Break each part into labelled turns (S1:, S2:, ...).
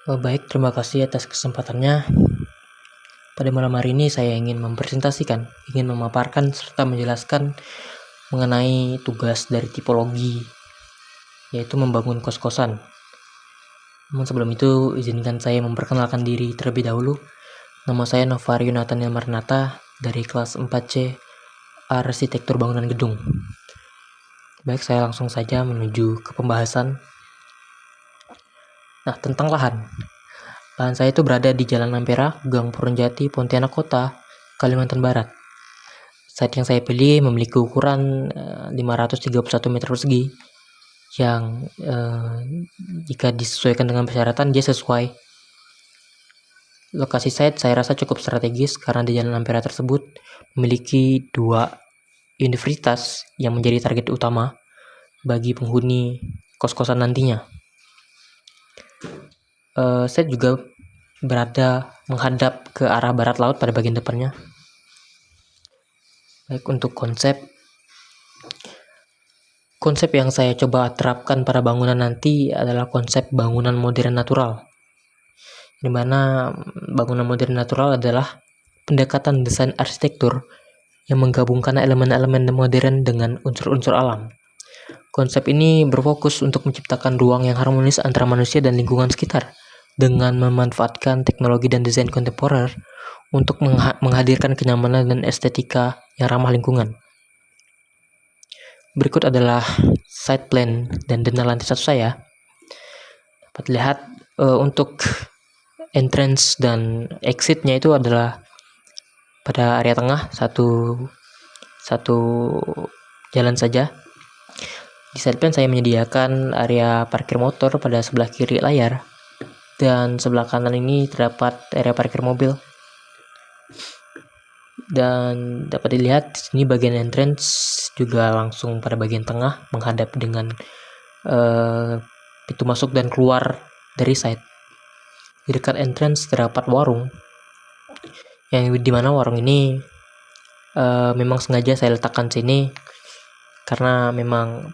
S1: Baik, terima kasih atas kesempatannya. Pada malam hari ini saya ingin memaparkan serta menjelaskan mengenai tugas dari tipologi, yaitu membangun kos-kosan. Namun sebelum itu, izinkan saya memperkenalkan diri terlebih dahulu. Nama saya Novario Nathaniel Marnata dari kelas 4C Arsitektur Bangunan Gedung. Baik, saya langsung saja menuju ke pembahasan. Nah, tentang lahan. Lahan saya itu berada di Jalan Ampera, Gang Purwonjati, Pontianak Kota, Kalimantan Barat. Site yang saya pilih memiliki ukuran 531 meter persegi yang jika disesuaikan dengan persyaratan dia sesuai. Lokasi site saya rasa cukup strategis karena di Jalan Ampera tersebut memiliki 2 universitas yang menjadi target utama bagi penghuni kos-kosan nantinya. Site juga berada menghadap ke arah barat laut pada bagian depannya. Baik, untuk konsep yang saya coba terapkan pada bangunan nanti adalah konsep bangunan modern natural, di mana bangunan modern natural adalah pendekatan desain arsitektur yang menggabungkan elemen-elemen modern dengan unsur-unsur alam. Konsep ini berfokus untuk menciptakan ruang yang harmonis antara manusia dan lingkungan sekitar dengan memanfaatkan teknologi dan desain kontemporer untuk menghadirkan kenyamanan dan estetika yang ramah lingkungan. Berikut adalah site plan dan detail lantai 1 saya. Dapat lihat untuk entrance dan exitnya itu adalah pada area tengah, satu jalan saja. Di site plan saya menyediakan area parkir motor pada sebelah kiri layar, dan sebelah kanan ini terdapat area parkir mobil. Dan dapat dilihat di sini bagian entrance juga langsung pada bagian tengah menghadap dengan pintu masuk dan keluar dari site. Di dekat entrance terdapat warung, yang dimana warung ini memang sengaja saya letakkan sini karena memang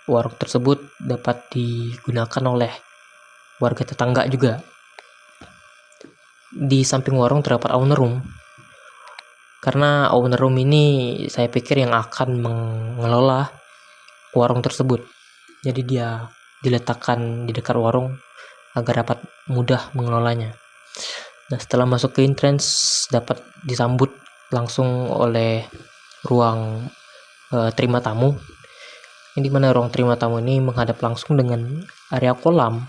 S1: warung tersebut dapat digunakan oleh warga tetangga juga. Di samping warung terdapat owner room, karena owner room ini saya pikir yang akan mengelola warung tersebut. Jadi dia diletakkan di dekat warung agar dapat mudah mengelolanya. Nah, setelah masuk ke entrance dapat disambut langsung oleh ruang terima tamu, yang dimana ruang terima tamu ini menghadap langsung dengan area kolam,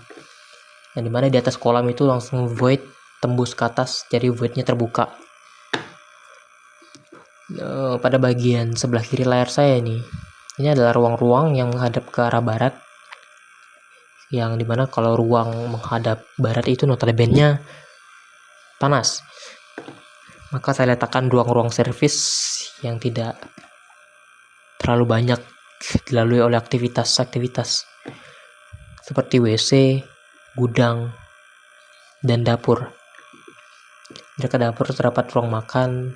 S1: yang dimana di atas kolam itu langsung void tembus ke atas, jadi voidnya terbuka. Pada bagian sebelah kiri layar saya ini adalah ruang-ruang yang menghadap ke arah barat, yang dimana kalau ruang menghadap barat itu notabene panas, maka saya letakkan ruang-ruang servis yang tidak terlalu banyak dilalui oleh aktivitas seperti WC, gudang, dan dapur. Di dekat dapur terdapat ruang makan,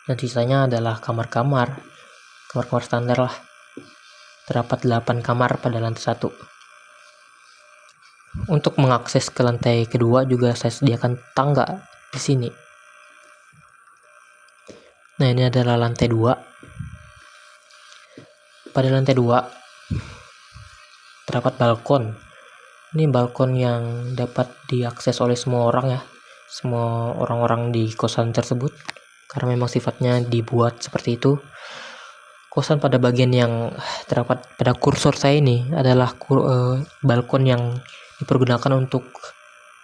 S1: dan sisanya adalah kamar-kamar standar lah. Terdapat 8 kamar pada lantai 1. Untuk mengakses ke lantai kedua juga saya sediakan tangga di sini. Nah, ini adalah lantai 2. Pada lantai 2 terdapat balkon. Ini balkon yang dapat diakses oleh semua orang ya, semua orang-orang di kosan tersebut, karena memang sifatnya dibuat seperti itu. Kosan pada bagian yang terdapat pada kursor saya ini adalah balkon yang dipergunakan untuk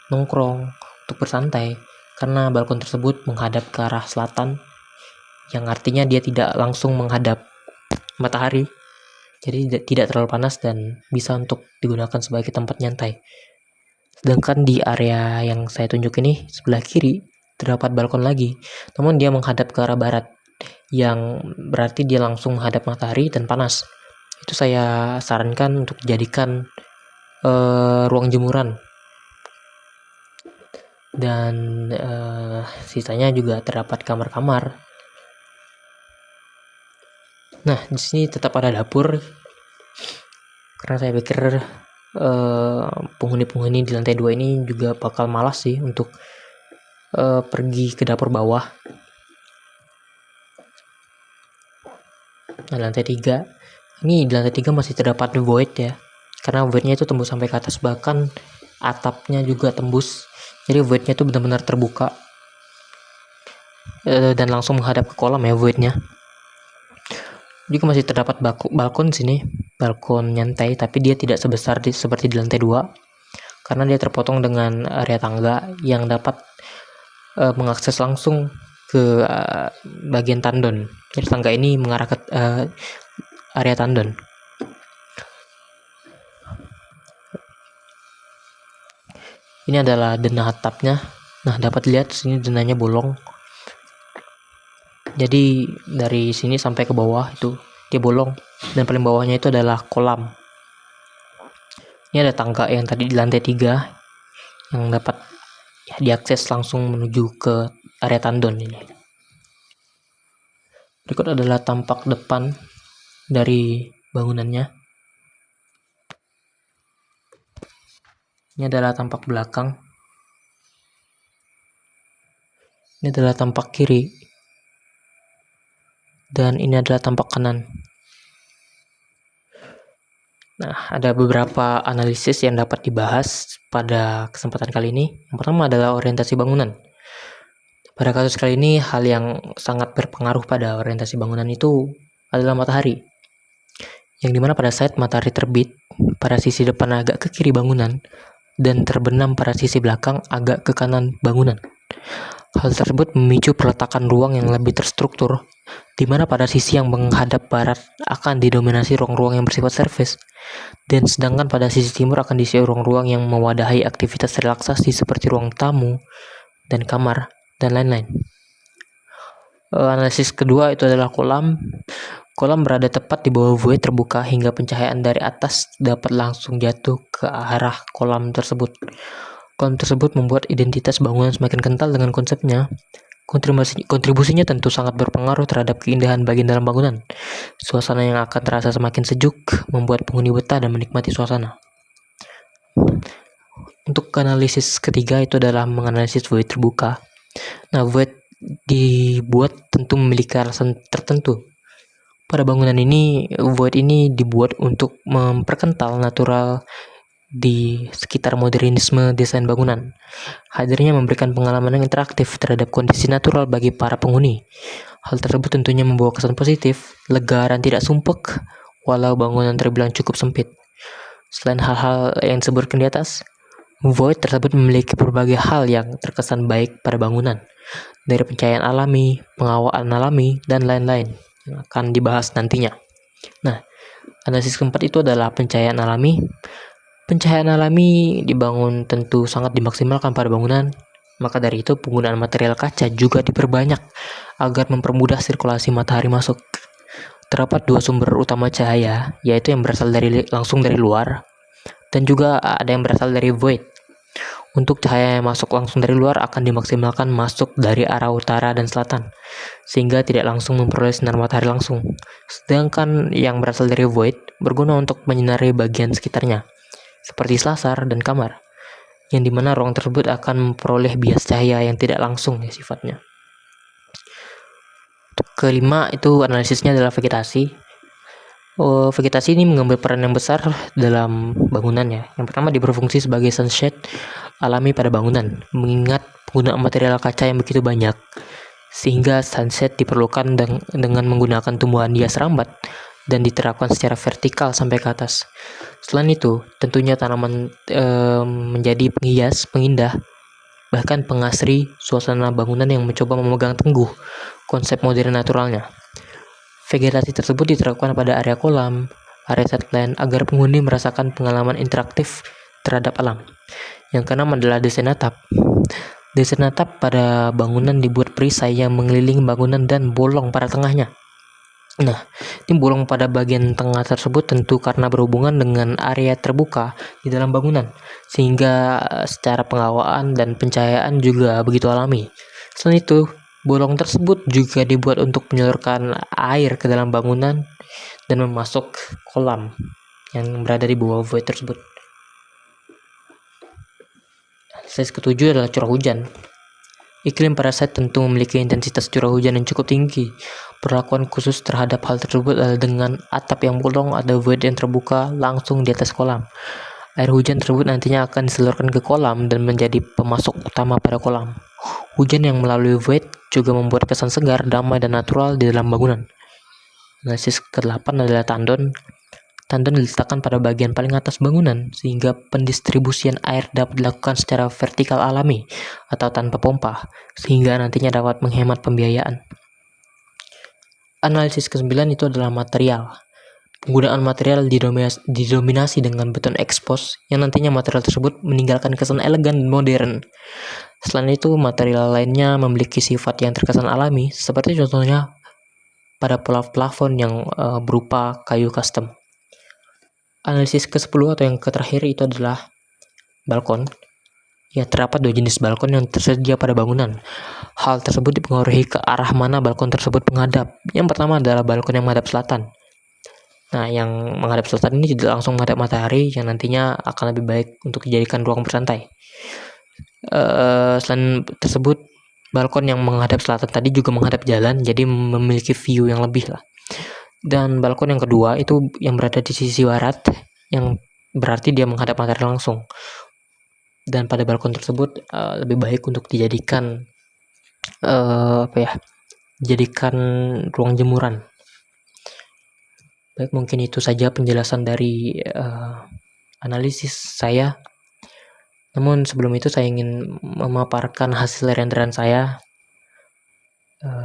S1: nongkrong, untuk bersantai, karena balkon tersebut menghadap ke arah selatan, yang artinya dia tidak langsung menghadap matahari, jadi tidak terlalu panas dan bisa untuk digunakan sebagai tempat nyantai. Sedangkan di area yang saya tunjuk ini sebelah kiri terdapat balkon lagi, namun dia menghadap ke arah barat, yang berarti dia langsung menghadap matahari dan panas. Itu saya sarankan untuk dijadikan ruang jemuran. Dan sisanya juga terdapat kamar-kamar. Nah, di sini tetap ada dapur karena saya pikir penghuni-penghuni di lantai 2 ini juga bakal malas sih untuk pergi ke dapur bawah. Nah, lantai 3 ini, di lantai 3 masih terdapat void ya, karena voidnya itu tembus sampai ke atas, bahkan atapnya juga tembus, jadi voidnya itu benar-benar terbuka dan langsung menghadap ke kolam ya voidnya. Juga masih terdapat balkon sini, balkon nyantai, tapi dia tidak sebesar seperti di lantai 2 karena dia terpotong dengan area tangga yang dapat mengakses langsung ke bagian tandon. Jadi tangga ini mengarah ke area tandon. Ini adalah denah atapnya. Nah, dapat lihat sini denahnya bolong. Jadi dari sini sampai ke bawah itu dia bolong, dan paling bawahnya itu adalah kolam. Ini ada tangga yang tadi di lantai 3 yang dapat diakses langsung menuju ke area tandon ini. Berikut adalah tampak depan dari bangunannya. Ini adalah tampak belakang. Ini adalah tampak kiri. Dan ini adalah tampak kanan. Nah, ada beberapa analisis yang dapat dibahas pada kesempatan kali ini. Yang pertama adalah orientasi bangunan. Pada kasus kali ini, hal yang sangat berpengaruh pada orientasi bangunan itu adalah matahari. Yang dimana pada saat matahari terbit, pada sisi depan agak ke kiri bangunan, dan terbenam pada sisi belakang agak ke kanan bangunan. Hal tersebut memicu peletakan ruang yang lebih terstruktur, di mana pada sisi yang menghadap barat akan didominasi ruang-ruang yang bersifat service, dan sedangkan pada sisi timur akan diisi ruang-ruang yang mewadahi aktivitas relaksasi seperti ruang tamu dan kamar, dan lain-lain. Analisis kedua itu adalah kolam. Kolam berada tepat di bawah void terbuka hingga pencahayaan dari atas dapat langsung jatuh ke arah kolam tersebut. Kolam tersebut membuat identitas bangunan semakin kental dengan konsepnya. Kontribusinya tentu sangat berpengaruh terhadap keindahan bagian dalam bangunan. Suasana yang akan terasa semakin sejuk membuat penghuni betah dan menikmati suasana. Untuk analisis ketiga itu adalah menganalisis void terbuka. Nah, void dibuat tentu memiliki alasan tertentu. Pada bangunan ini, void ini dibuat untuk memperkental natural di sekitar modernisme desain bangunan. Hadirnya memberikan pengalaman yang interaktif terhadap kondisi natural bagi para penghuni. Hal tersebut tentunya membawa kesan positif, lega dan tidak sumpek, walau bangunan terbilang cukup sempit. Selain hal-hal yang disebutkan di atas, void tersebut memiliki berbagai hal yang terkesan baik pada bangunan, dari pencahayaan alami, pengawaan alami, dan lain-lain yang akan dibahas nantinya. Nah, analisis keempat itu adalah pencahayaan alami. Pencahayaan alami dibangun tentu sangat dimaksimalkan pada bangunan, maka dari itu penggunaan material kaca juga diperbanyak agar mempermudah sirkulasi matahari masuk. Terdapat dua sumber utama cahaya, yaitu yang berasal langsung dari luar, dan juga ada yang berasal dari void. Untuk cahaya yang masuk langsung dari luar akan dimaksimalkan masuk dari arah utara dan selatan, sehingga tidak langsung memperoleh sinar matahari langsung. Sedangkan yang berasal dari void berguna untuk menyinari bagian sekitarnya, seperti selasar dan kamar, yang dimana ruang tersebut akan memperoleh bias cahaya yang tidak langsung ya sifatnya. Kelima itu analisisnya adalah vegetasi. Vegetasi ini mengambil peran yang besar dalam bangunan ya. Yang pertama, dia berfungsi sebagai sunshade alami pada bangunan, mengingat penggunaan material kaca yang begitu banyak, sehingga sunshade diperlukan dengan menggunakan tumbuhan hias rambat dan diterapkan secara vertikal sampai ke atas. Selain itu, tentunya tanaman menjadi penghias, pengindah, bahkan pengasri suasana bangunan yang mencoba memegang teguh konsep modern naturalnya. Vegetasi tersebut diterapkan pada area kolam, area sideline agar penghuni merasakan pengalaman interaktif terhadap alam. Yang keenam adalah desain atap. Desain atap pada bangunan dibuat perisai yang mengelilingi bangunan dan bolong pada tengahnya. Nah, ini bolong pada bagian tengah tersebut tentu karena berhubungan dengan area terbuka di dalam bangunan, sehingga secara pengawaan dan pencahayaan juga begitu alami. Selain itu, bolong tersebut juga dibuat untuk menyalurkan air ke dalam bangunan dan memasuk kolam yang berada di bawah void tersebut. Analisis ketujuh adalah curah hujan. Iklim pada site tentu memiliki intensitas curah hujan yang cukup tinggi. Perlakuan khusus terhadap hal tersebut adalah dengan atap yang bolong atau void yang terbuka langsung di atas kolam. Air hujan tersebut nantinya akan diseluruhkan ke kolam dan menjadi pemasok utama pada kolam. Hujan yang melalui void juga membuat kesan segar, damai, dan natural di dalam bangunan. Analisis ke-8 adalah tandon. Tandon diletakkan pada bagian paling atas bangunan sehingga pendistribusian air dapat dilakukan secara vertikal alami atau tanpa pompa, sehingga nantinya dapat menghemat pembiayaan. Analisis ke-9 itu adalah material. Penggunaan material didominasi dengan beton expose yang nantinya material tersebut meninggalkan kesan elegan dan modern. Selain itu, material lainnya memiliki sifat yang terkesan alami, seperti contohnya pada plafon yang berupa kayu custom. Analisis ke-10 atau yang terakhir itu adalah balkon. Ya, terdapat dua jenis balkon yang tersedia pada bangunan. Hal tersebut dipengaruhi ke arah mana balkon tersebut menghadap. Yang pertama adalah balkon yang menghadap selatan. Nah, yang menghadap selatan ini tidak langsung menghadap matahari, yang nantinya akan lebih baik untuk dijadikan ruang bersantai. Selain tersebut, balkon yang menghadap selatan tadi juga menghadap jalan, jadi memiliki view yang lebih lah. Dan balkon yang kedua itu yang berada di sisi barat, yang berarti dia menghadap matahari langsung. Dan pada balkon tersebut lebih baik untuk dijadikan dijadikan ruang jemuran. Baik, mungkin itu saja penjelasan dari analisis saya. Namun sebelum itu saya ingin memaparkan hasil renderan saya.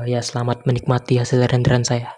S1: Ya, selamat menikmati hasil renderan saya.